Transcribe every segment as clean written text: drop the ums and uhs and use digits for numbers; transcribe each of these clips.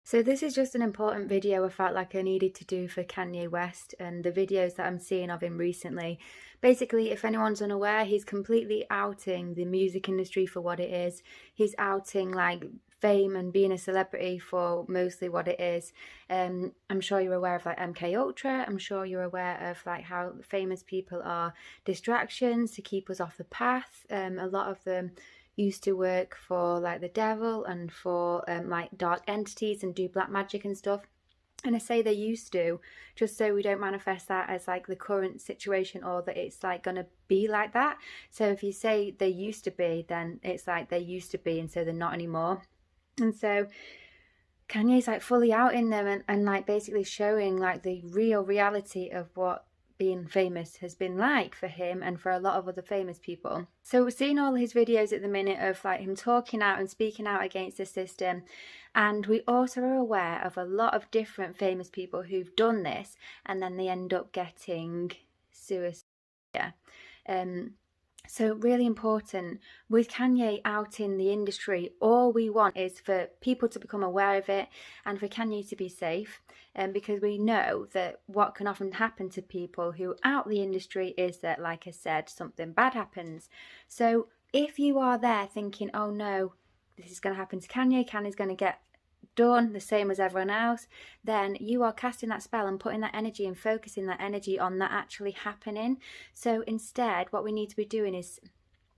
So this is just an important video I felt like I needed to do for Kanye West and the videos that I'm seeing of him recently. Basically, if anyone's unaware, he's completely outing the music industry for what it is. He's outing like fame and being a celebrity for mostly what it is. I'm sure you're aware of like MK Ultra. I'm sure you're aware of like how famous people are distractions to keep us off the path. A lot of them used to work for like the devil and for like dark entities and do black magic and stuff. And I say they used to, just so we don't manifest that as like the current situation or that it's like going to be like that. So if you say they used to be, then it's like they used to be and so they're not anymore. And so Kanye's like fully out in them and like basically showing like the real reality of what being famous has been like for him and for a lot of other famous people. So we're seeing all his videos at the minute of like him talking out and speaking out against the system, and we also are aware of a lot of different famous people who've done this and then they end up getting suicide. So really important with Kanye out in the industry, all we want is for people to become aware of it and for Kanye to be safe, because we know that what can often happen to people who out the industry is that, like I said, something bad happens. So if you are there thinking, oh no, this is going to happen to Kanye's going to get done the same as everyone else, then you are casting that spell and putting that energy and focusing that energy on that actually happening. So instead, what we need to be doing is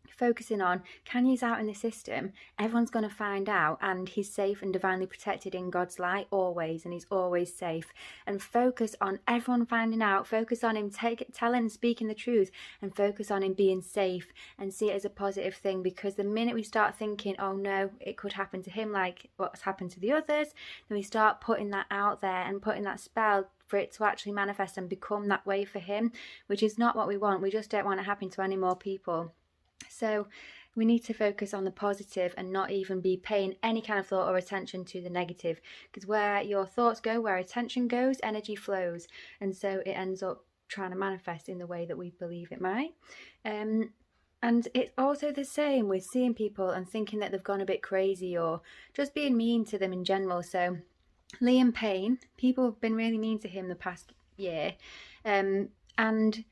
focusing on Kanye's out in the system, everyone's going to find out, and he's safe and divinely protected in God's light always, and he's always safe. And focus on everyone finding out, focus on him telling and speaking the truth, and focus on him being safe and see it as a positive thing, because the minute we start thinking, oh no, it could happen to him like what's happened to the others, then we start putting that out there and putting that spell for it to actually manifest and become that way for him, which is not what we want. We just don't want it happening to any more people. So we need to focus on the positive and not even be paying any kind of thought or attention to the negative, because where your thoughts go, where attention goes, energy flows, and so it ends up trying to manifest in the way that we believe it might. And it's also the same with seeing people and thinking that they've gone a bit crazy or just being mean to them in general. So Liam Payne, people have been really mean to him the past year, and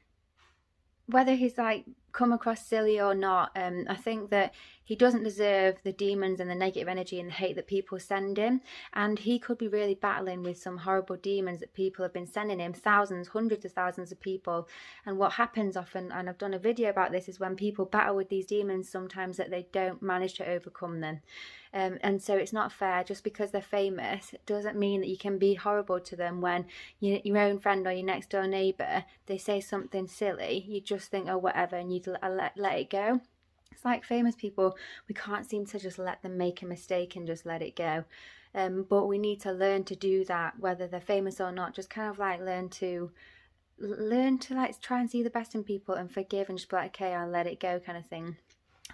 whether he's like come across silly or not, I think that he doesn't deserve the demons and the negative energy and the hate that people send him, and he could be really battling with some horrible demons that people have been sending him, thousands, hundreds of thousands of people. And what happens often, and I've done a video about this, is when people battle with these demons sometimes that they don't manage to overcome them. And so it's not fair. Just because they're famous doesn't mean that you can be horrible to them. When your own friend or your next door neighbour, they say something silly, you just think, oh whatever, and you let it go. It's like famous people, we can't seem to just let them make a mistake and just let it go. But we need to learn to do that, whether they're famous or not. Just kind of like learn to like try and see the best in people and forgive and just be like, okay, I'll let it go, kind of thing.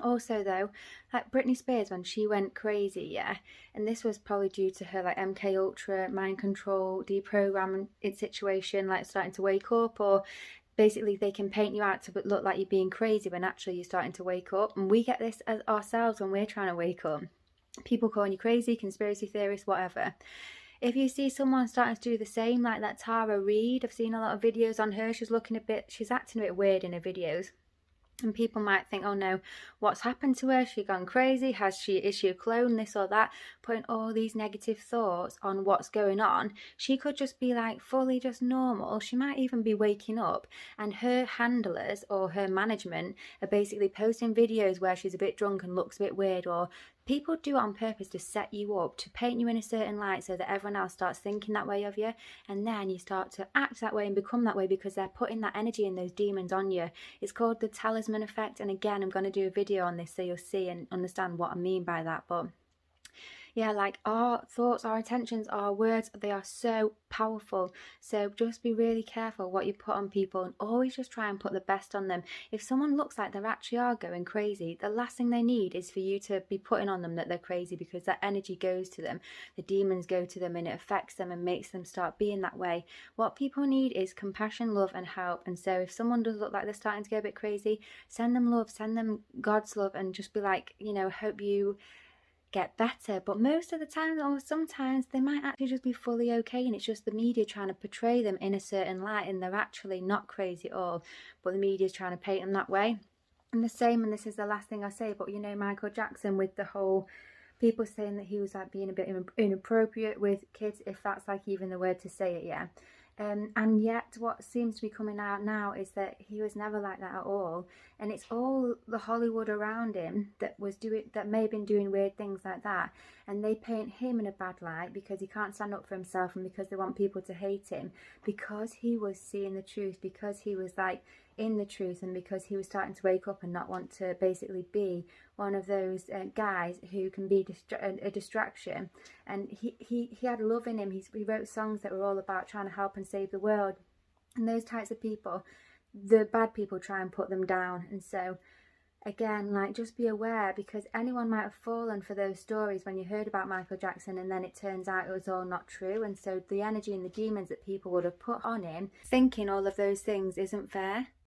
Also though, like Britney Spears, when she went crazy, yeah, and this was probably due to her like MK Ultra, mind control, deprogramming situation, like starting to wake up, or basically they can paint you out to look like you're being crazy when actually you're starting to wake up. And we get this as ourselves when we're trying to wake up. People calling you crazy, conspiracy theorists, whatever. If you see someone starting to do the same, like that Tara Reid, I've seen a lot of videos on her, she's acting a bit weird in her videos. And people might think, oh no, what's happened to her? Has she gone crazy? Is she a clone? This or that, putting all these negative thoughts on what's going on. She could just be like fully just normal. She might even be waking up, and her handlers or her management are basically posting videos where she's a bit drunk and looks a bit weird, or people do it on purpose to set you up, to paint you in a certain light so that everyone else starts thinking that way of you, and then you start to act that way and become that way because they're putting that energy and those demons on you. It's called the talisman effect, and again, I'm going to do a video on this so you'll see and understand what I mean by that. But yeah, like our thoughts, our intentions, our words, they are so powerful. So just be really careful what you put on people, and always just try and put the best on them. If someone looks like they actually are going crazy, the last thing they need is for you to be putting on them that they're crazy, because that energy goes to them, the demons go to them, and it affects them and makes them start being that way. What people need is compassion, love and help. And so if someone does look like they're starting to go a bit crazy, send them love, send them God's love, and just be like, hope you get better. But most of the time, or sometimes, they might actually just be fully okay, and it's just the media trying to portray them in a certain light, and they're actually not crazy at all, but the media's trying to paint them that way. And the same, and this is the last thing I say, but you know, Michael Jackson, with the whole people saying that he was like being a bit inappropriate with kids, if that's like even the word to say it, yeah. And yet what seems to be coming out now is that he was never like that at all, and it's all the Hollywood around him that may have been doing weird things like that, and they paint him in a bad light because he can't stand up for himself, and because they want people to hate him, because he was seeing the truth, because he was like in the truth, and because he was starting to wake up and not want to basically be one of those guys who can be a distraction. And he had love in him. He wrote songs that were all about trying to help and save the world, and those types of people, the bad people, try and put them down. And so again, like, just be aware, because anyone might have fallen for those stories when you heard about Michael Jackson, and then it turns out it was all not true. And so the energy and the demons that people would have put on him, thinking all of those things, isn't fair.